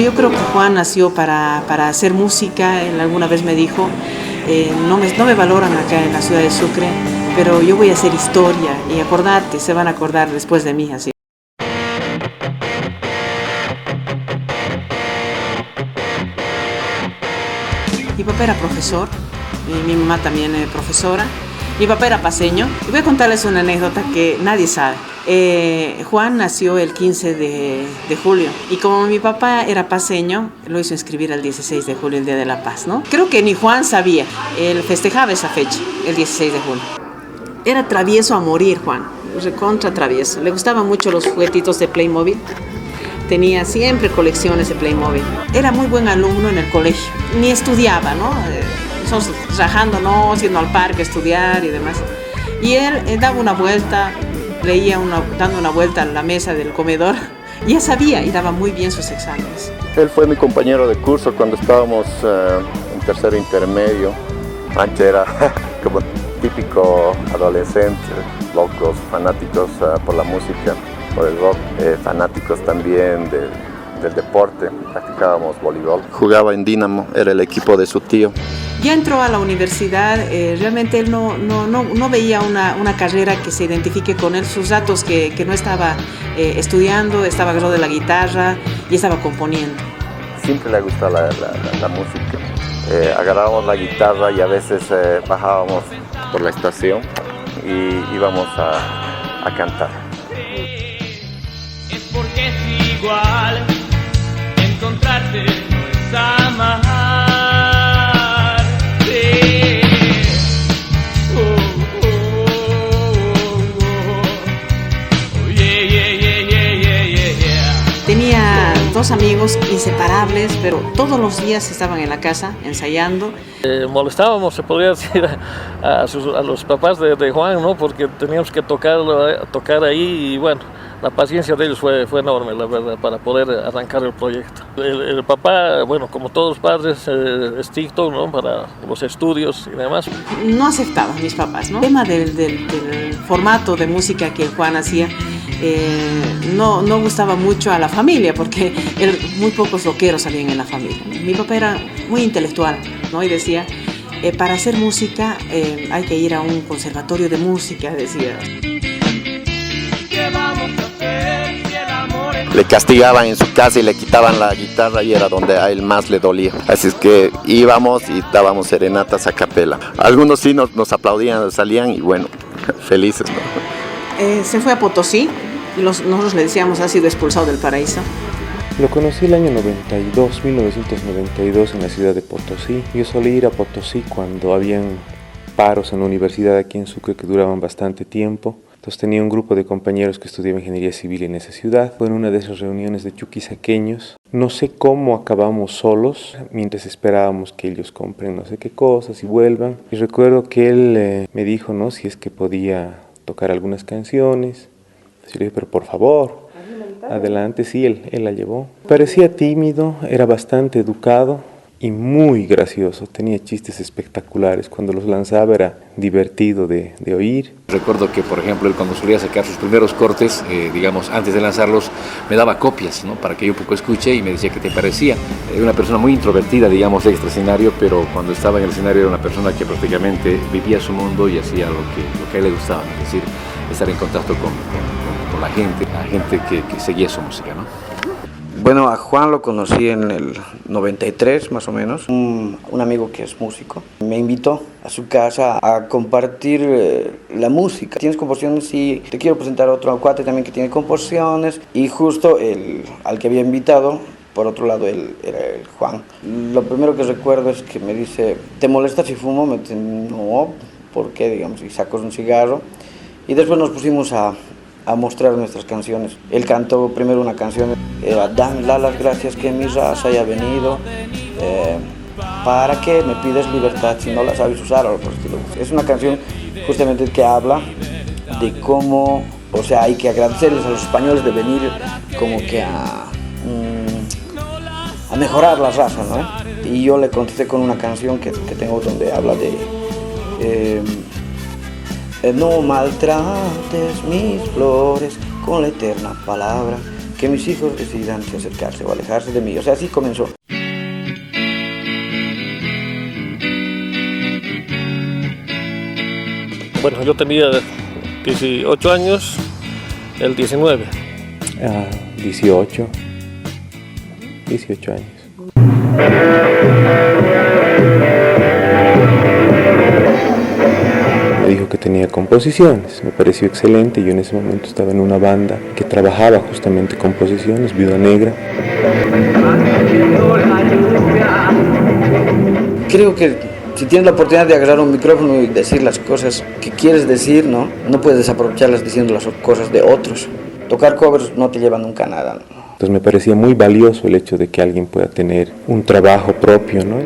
yo creo que Juan nació para hacer música. Él alguna vez me dijo, no me valoran acá en la ciudad de Sucre, pero yo voy a hacer historia y acordate, se van a acordar después de mí, así. Mi papá era profesor, y mi mamá también es profesora. Mi papá era paceño. Y voy a contarles una anécdota que nadie sabe. Juan nació el 15 de julio y como mi papá era paceño, lo hizo inscribir al 16 de julio, el Día de la Paz, ¿no? Creo que ni Juan sabía, él festejaba esa fecha, el 16 de julio. Era travieso a morir, Juan, recontra travieso. Le gustaban mucho los juguetitos de Playmobil. Tenía siempre colecciones de Playmobil. Era muy buen alumno en el colegio. Ni estudiaba, ¿no? Nosotros rajándonos, yendo al parque a estudiar y demás. Y él daba una vuelta, dando una vuelta a la mesa del comedor. Ya sabía y daba muy bien sus exámenes. Él fue mi compañero de curso cuando estábamos en tercero intermedio. Antes era como típico adolescente, locos, fanáticos por la música, por el rock, fanáticos también del deporte. Practicábamos voleibol. Jugaba en Dinamo, era el equipo de su tío. Ya entró a la universidad, realmente él no veía una carrera que se identifique con él. Sus ratos que no estaba estudiando, estaba agarrado de la guitarra y estaba componiendo. Siempre le gusta la música. Agarrábamos la guitarra y a veces bajábamos por la estación y íbamos a cantar. Es porque es igual, encontrarte no es amar. Tenía dos amigos inseparables, pero todos los días estaban en la casa ensayando. Molestábamos, se podría decir, a los papás de Juan, ¿no? Porque teníamos que tocar ahí y bueno, la paciencia de ellos fue enorme, la verdad, para poder arrancar el proyecto. El papá, bueno, como todos los padres, estricto, ¿no? Para los estudios y demás. No aceptaban mis papás, ¿no? El tema del formato de música que Juan hacía no gustaba mucho a la familia, porque muy pocos rockeros salían en la familia. Mi papá era muy intelectual, ¿no? Y decía, para hacer música hay que ir a un conservatorio de música, decía. Le castigaban en su casa y le quitaban la guitarra y era donde a él más le dolía. Así es que íbamos y dábamos serenatas a capela. Algunos sí nos aplaudían, salían y bueno, felices, ¿no? Se fue a Potosí, nosotros le decíamos ha sido expulsado del paraíso. Lo conocí el año 1992 en la ciudad de Potosí. Yo solía ir a Potosí cuando habían paros en la universidad aquí en Sucre que duraban bastante tiempo. Entonces tenía un grupo de compañeros que estudiaban ingeniería civil en esa ciudad. Fue en una de esas reuniones de chuquisaqueños. No sé cómo acabamos solos mientras esperábamos que ellos compren no sé qué cosas y vuelvan. Y recuerdo que él me dijo, ¿no? Si es que podía tocar algunas canciones. Yo le dije, pero por favor, adelante. Sí, él la llevó. Parecía tímido, era bastante educado y muy gracioso. Tenía chistes espectaculares. Cuando los lanzaba era divertido de oír. Recuerdo que, por ejemplo, él cuando solía sacar sus primeros cortes, digamos, antes de lanzarlos, me daba copias, ¿no? Para que yo un poco escuche y me decía qué te parecía. Era una persona muy introvertida, digamos, de extra escenario, pero cuando estaba en el escenario era una persona que prácticamente vivía su mundo y hacía lo que a él le gustaba, es decir, estar en contacto con la gente que seguía su música, ¿no? Bueno, a Juan lo conocí en el 93 más o menos. Un amigo que es músico me invitó a su casa a compartir la música. ¿Tienes composiciones? Sí, te quiero presentar a otro cuate también que tiene composiciones. Y justo al que había invitado, por otro lado, él era el Juan. Lo primero que recuerdo es que me dice, ¿te molesta si fumo? Me dice, no, ¿por qué? Digamos, y sacó un cigarro. Y después nos pusimos a mostrar nuestras canciones. Él cantó primero una canción, era dame las gracias que mi raza haya venido, ¿para qué me pides libertad si no la sabes usar? O por estilo. Es una canción justamente que habla de cómo, o sea, hay que agradecerles a los españoles de venir como que a mejorar la raza, ¿no? Y yo le contesté con una canción que tengo donde habla de no maltrates mis flores con la eterna palabra que mis hijos decidan si acercarse o alejarse de mí. O sea, así comenzó. Bueno, yo tenía 18 años, el 19. 18 años. Me dijo que tenía composiciones, me pareció excelente. Yo en ese momento estaba en una banda que trabajaba justamente composiciones, Viuda Negra. Creo que si tienes la oportunidad de agarrar un micrófono y decir las cosas que quieres decir, ¿no? No puedes desaprovecharlas diciendo las cosas de otros. Tocar covers no te lleva nunca a nada, ¿no? Entonces me parecía muy valioso el hecho de que alguien pueda tener un trabajo propio, ¿no?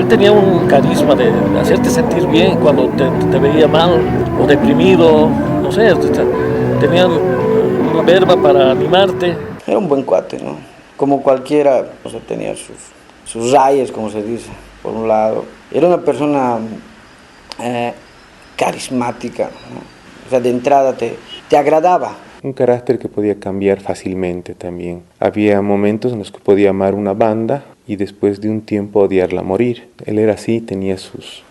Tenía un carisma de hacerte sentir bien cuando te veía mal o deprimido, no sé, tenía una verba para animarte. Era un buen cuate, ¿no? Como cualquiera, o sea, tenía sus rayas, como se dice, por un lado. Era una persona carismática, ¿no? O sea, de entrada te agradaba. Un carácter que podía cambiar fácilmente también. Había momentos en los que podía amar una banda y después de un tiempo odiarla a morir. Él era así, tenía sus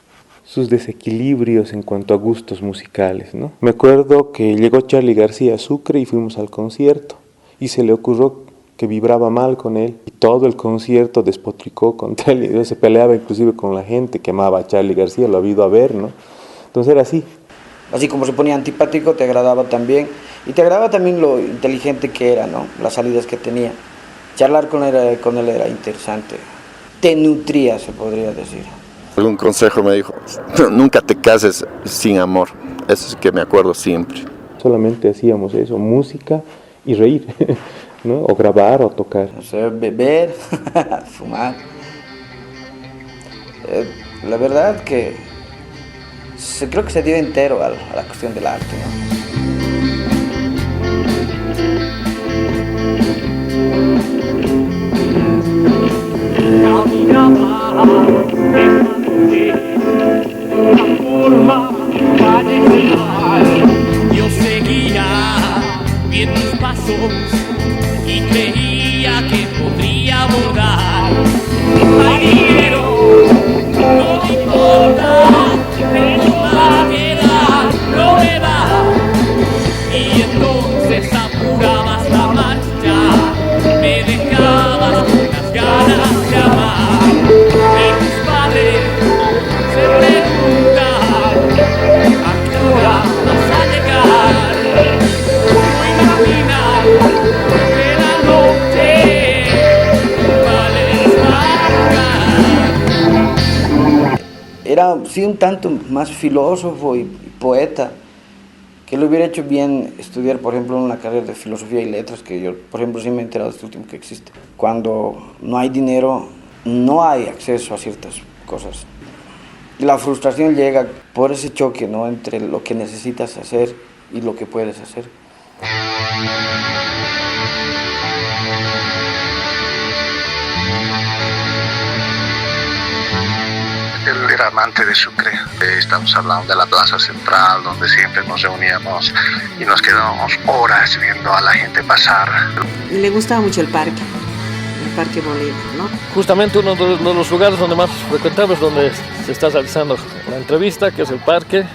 desequilibrios en cuanto a gustos musicales, ¿no? Me acuerdo que llegó Charly García a Sucre y fuimos al concierto y se le ocurrió que vibraba mal con él y todo el concierto despotricó contra él, se peleaba inclusive con la gente que amaba a Charly García, lo ha ido a ver, ¿no? Entonces era así. Así como se ponía antipático, te agradaba también. Y te agradaba también lo inteligente que era, ¿no? Las salidas que tenía. Charlar con él era interesante. Te nutría, se podría decir. Algún consejo me dijo, nunca te cases sin amor. Eso es que me acuerdo siempre. Solamente hacíamos eso, música y reír, ¿no? O grabar o tocar. O sea, beber, fumar. La verdad que creo que se dio entero a la cuestión del arte, ¿no? Caminaba esa noche, una forma callejera. Yo seguía bien mis pasos y creía que podría abordar. Ay, dinero, no me importa, pero va a quedar, no me va. Y entonces apurabas la marcha, me dejabas con las ganas de amar. Y tus padres se preguntan a qué hora vas a llegar. No imaginas que la noche vale desbarcar. Era sí un tanto más filósofo y poeta, que le hubiera hecho bien estudiar, por ejemplo, una carrera de filosofía y letras, que yo, por ejemplo, sí me he enterado de este último que existe. Cuando no hay dinero, no hay acceso a ciertas cosas. La frustración llega por ese choque, ¿no?, entre lo que necesitas hacer y lo que puedes hacer. Él era amante de Sucre. Estamos hablando de la plaza central, donde siempre nos reuníamos y nos quedábamos horas viendo a la gente pasar. Le gustaba mucho el Parque Bolívar, ¿no? Justamente uno de los lugares donde más frecuentamos es donde se está realizando la entrevista, que es el parque.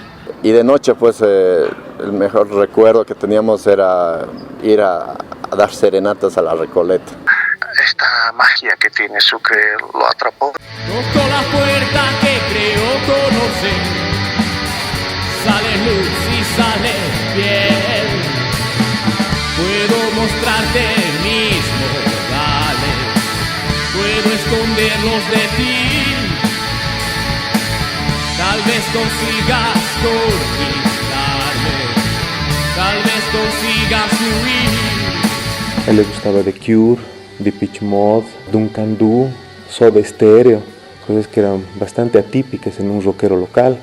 Y de noche, pues, el mejor recuerdo que teníamos era ir a dar serenatas a la Recoleta. Esta magia que tiene Sucre lo atrapó. Tocó la puerta que creo conocer. Sale luz y sale piel. Puedo mostrarte mis modales. Puedo esconderlos de ti. Tal vez consigas conquistarme, tal vez consigas huir. A él le gustaba The Cure, Depeche Mode, Duncan Du, Soda Stereo, cosas que eran bastante atípicas en un rockero local.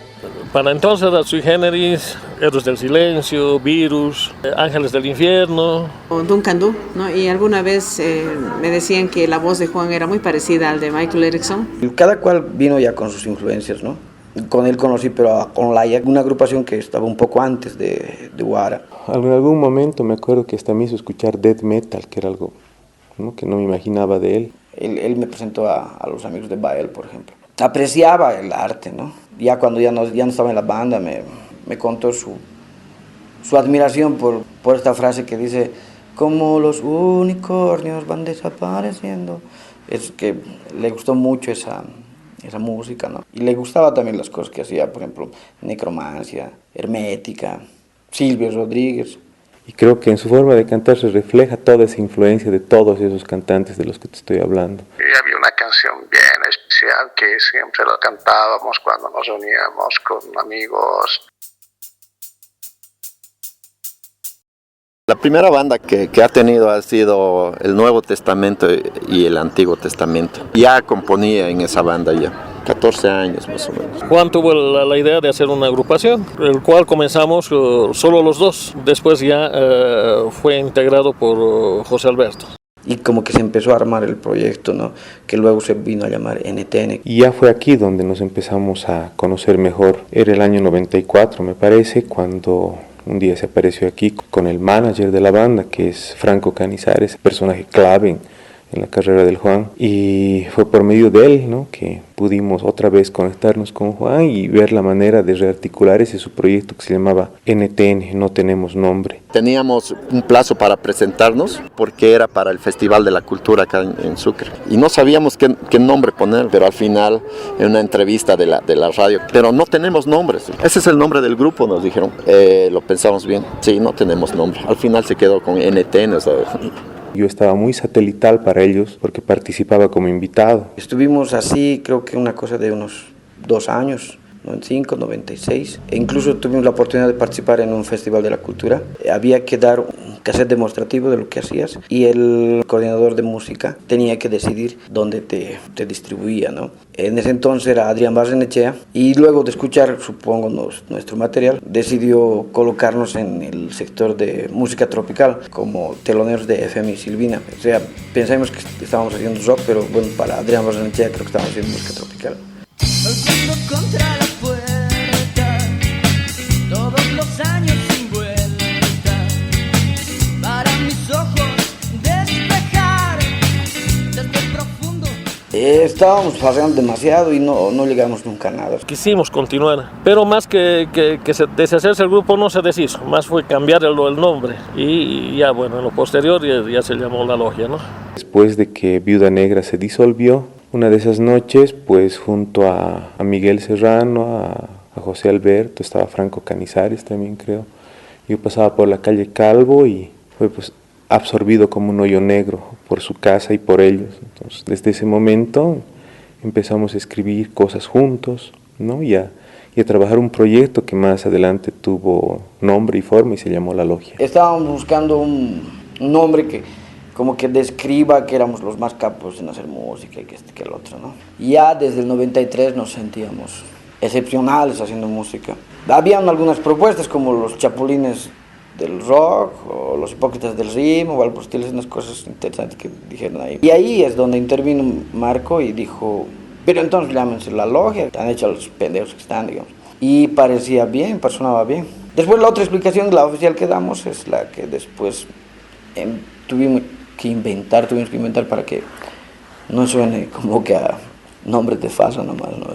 Para entonces era Sui Generis, Héroes del Silencio, Virus, Ángeles del Infierno. O Duncan Du, ¿no? Y alguna vez me decían que la voz de Juan era muy parecida al de Michael Erickson. Cada cual vino ya con sus influencias, ¿no? Con él conocí, pero con Laia, una agrupación que estaba un poco antes de Guara. En algún momento me acuerdo que hasta me hizo escuchar death metal, que era algo, ¿no?, que no me imaginaba de él. Él me presentó a los amigos de Bael, por ejemplo. Apreciaba el arte, ¿no? Ya cuando ya no estaba en la banda, me contó su admiración por esta frase que dice: como los unicornios van desapareciendo. Es que le gustó mucho esa música, ¿no? Y le gustaba también las cosas que hacía, por ejemplo, Necromancia, Hermética, Silvio Rodríguez. Y creo que en su forma de cantar se refleja toda esa influencia de todos esos cantantes de los que te estoy hablando. Y había una canción bien especial que siempre la cantábamos cuando nos uníamos con amigos. La primera banda que ha tenido ha sido el Nuevo Testamento y el Antiguo Testamento. Ya componía en esa banda ya, 14 años más o menos. Juan tuvo la idea de hacer una agrupación, el cual comenzamos solo los dos. Después ya fue integrado por José Alberto. Y como que se empezó a armar el proyecto, ¿no? Que luego se vino a llamar NTN. Y ya fue aquí donde nos empezamos a conocer mejor. Era el año 94, me parece, cuando un día se apareció aquí con el manager de la banda, que es Franco Canizares, personaje clave en la carrera del Juan, y fue por medio de él, ¿no?, que pudimos otra vez conectarnos con Juan y ver la manera de rearticular ese su proyecto que se llamaba NTN, No Tenemos Nombre. Teníamos un plazo para presentarnos porque era para el Festival de la Cultura acá en Sucre y no sabíamos qué nombre poner, pero al final en una entrevista de la radio, pero no tenemos nombres, ese es el nombre del grupo, nos dijeron. Lo pensamos bien, sí, no tenemos nombre, al final se quedó con NTN, o sea. Yo estaba muy satelital para ellos porque participaba como invitado. Estuvimos así, creo que una cosa de unos 2 años, 95, 96. E incluso tuvimos la oportunidad de participar en un festival de la cultura. Había que dar un cassette demostrativo de lo que hacías y el coordinador de música tenía que decidir dónde te distribuía, ¿no? En ese entonces era Adrián Barrenechea y luego de escuchar, supongo, nuestro material, decidió colocarnos en el sector de música tropical como teloneros de FM y Silvina. O sea, pensamos que estábamos haciendo rock, pero bueno, para Adrián Barrenechea creo que estábamos haciendo música tropical. Golpeando contra la puerta, todos los años sin vuelta, para mis ojos despejar desde el profundo. Estábamos farreando demasiado y no llegamos nunca a nada. Quisimos continuar, pero más que deshacerse el grupo no se deshizo, más fue cambiar el nombre y ya bueno, en lo posterior ya se llamó La Logia, ¿no? Después de que Viuda Negra se disolvió, una de esas noches, pues junto a Miguel Serrano, a José Alberto, estaba Franco Canizares también creo, yo pasaba por la calle Calvo y fue pues absorbido como un hoyo negro por su casa y por ellos. Entonces desde ese momento empezamos a escribir cosas juntos, ¿no? y a trabajar un proyecto que más adelante tuvo nombre y forma y se llamó La Logia. Estábamos buscando un nombre que como que describa que éramos los más capos en hacer música y que este que el otro, ¿no? Y ya desde el 93 nos sentíamos excepcionales haciendo música. Habían algunas propuestas como los Chapulines del rock o los Hipócritas del ritmo o algo por estilo, unas cosas interesantes que dijeron ahí. Y ahí es donde intervino Marco y dijo, pero entonces llámense La Logia, han hecho a los pendejos que están, digamos. Y parecía bien, sonaba bien. Después la otra explicación, la oficial que damos, es la que después tuvimos que inventar para que no suene como que a nombres de farsa nomás, ¿no?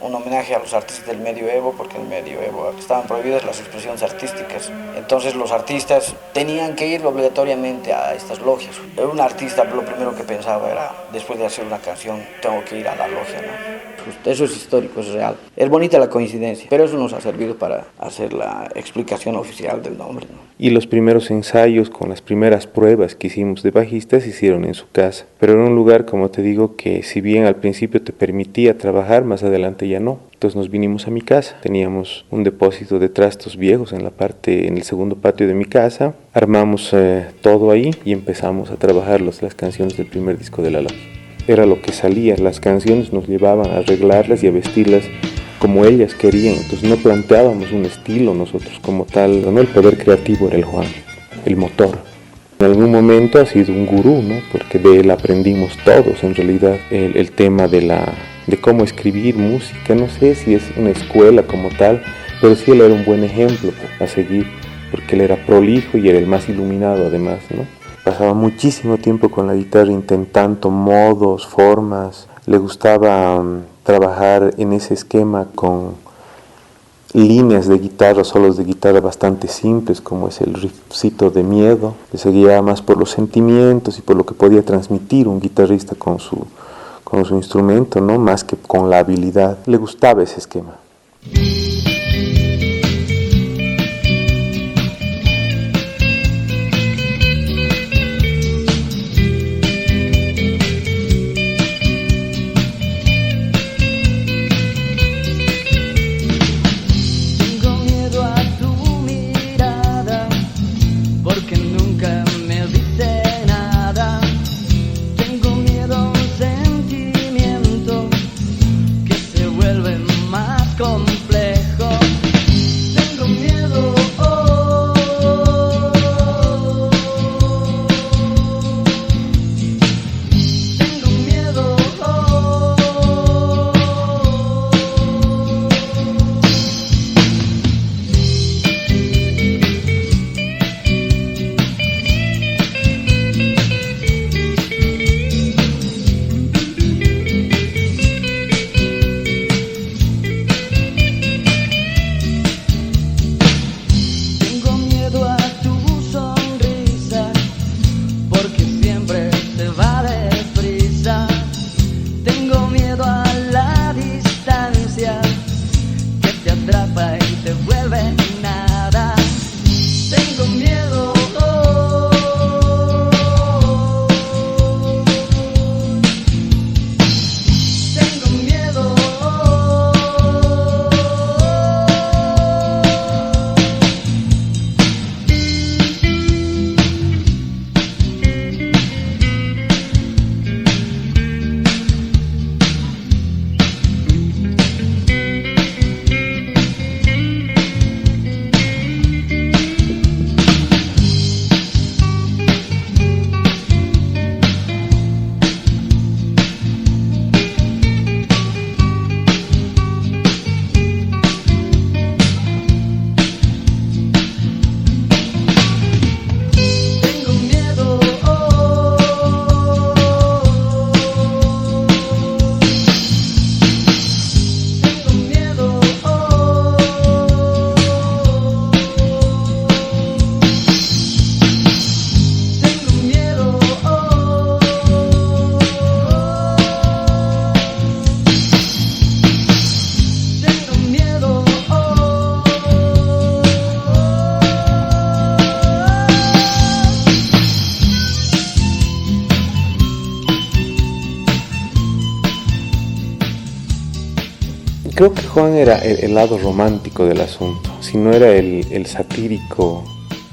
Un homenaje a los artistas del medioevo, porque en el medioevo estaban prohibidas las expresiones artísticas. Entonces los artistas tenían que ir obligatoriamente a estas logias. Un artista lo primero que pensaba era, después de hacer una canción, tengo que ir a la logia, ¿no? eso es histórico, es real. Es bonita la coincidencia, pero eso nos ha servido para hacer la explicación oficial del nombre, ¿no? Y los primeros ensayos con las primeras pruebas que hicimos de bajista se hicieron en su casa. Pero era un lugar, como te digo, que si bien al principio te permitía trabajar, más adelante ya no. Entonces nos vinimos a mi casa. Teníamos un depósito de trastos viejos en el segundo patio de mi casa. Armamos todo ahí y empezamos a trabajar las canciones del primer disco de La Logia. Era lo que salía, las canciones nos llevaban a arreglarlas y a vestirlas como ellas querían, entonces no planteábamos un estilo nosotros como tal, ¿no? El poder creativo era el Juan, el motor. En algún momento ha sido un gurú, ¿no? Porque de él aprendimos todos en realidad el tema de cómo escribir música. No sé si es una escuela como tal, pero sí él era un buen ejemplo a seguir, porque él era prolijo y era el más iluminado además, ¿no? Pasaba muchísimo tiempo con la guitarra intentando modos, formas. Le gustaba trabajar en ese esquema con líneas de guitarra, solos de guitarra bastante simples, como es el riffcito de Miedo, que se guiaba más por los sentimientos y por lo que podía transmitir un guitarrista con su instrumento, ¿no? Más que con la habilidad. Le gustaba ese esquema. Creo que Juan era el lado romántico del asunto. Si no era el satírico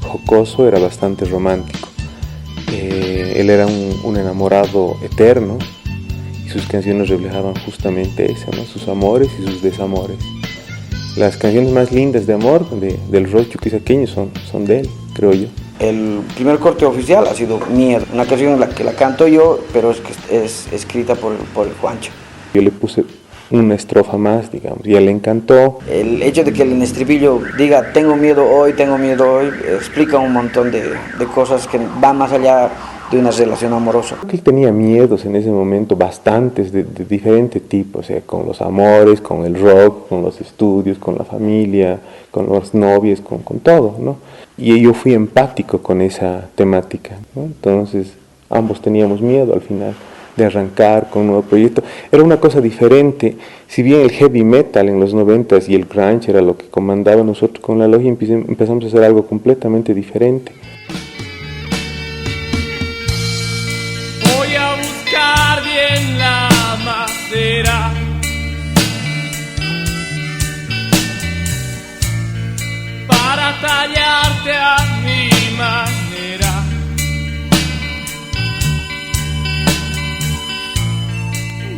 jocoso, era bastante romántico. Él era un enamorado eterno y sus canciones reflejaban justamente eso, ¿no? Sus amores y sus desamores. Las canciones más lindas de amor del rock chuquisaqueño son de él, creo yo. El primer corte oficial ha sido Miedo, una canción en la que la canto yo, pero es escrita por el Juancho. Yo le puse una estrofa más, digamos, y a él le encantó. El hecho de que el estribillo diga tengo miedo hoy, explica un montón de cosas que van más allá de una relación amorosa. Creo que él tenía miedos en ese momento, bastantes, de diferente tipo, o sea, con los amores, con el rock, con los estudios, con la familia, con las novias, con todo, ¿no? Y yo fui empático con esa temática, ¿no? Entonces, ambos teníamos miedo al final de arrancar con un nuevo proyecto. Era una cosa diferente. Si bien el heavy metal en los 90s y el grunge era lo que comandaba, nosotros con La Logia empezamos a hacer algo completamente diferente. Voy a buscar bien la madera para tallarte a mi manera.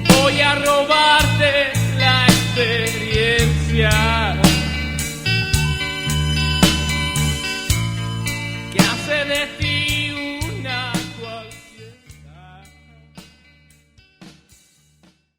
Voy a robarte la esperanza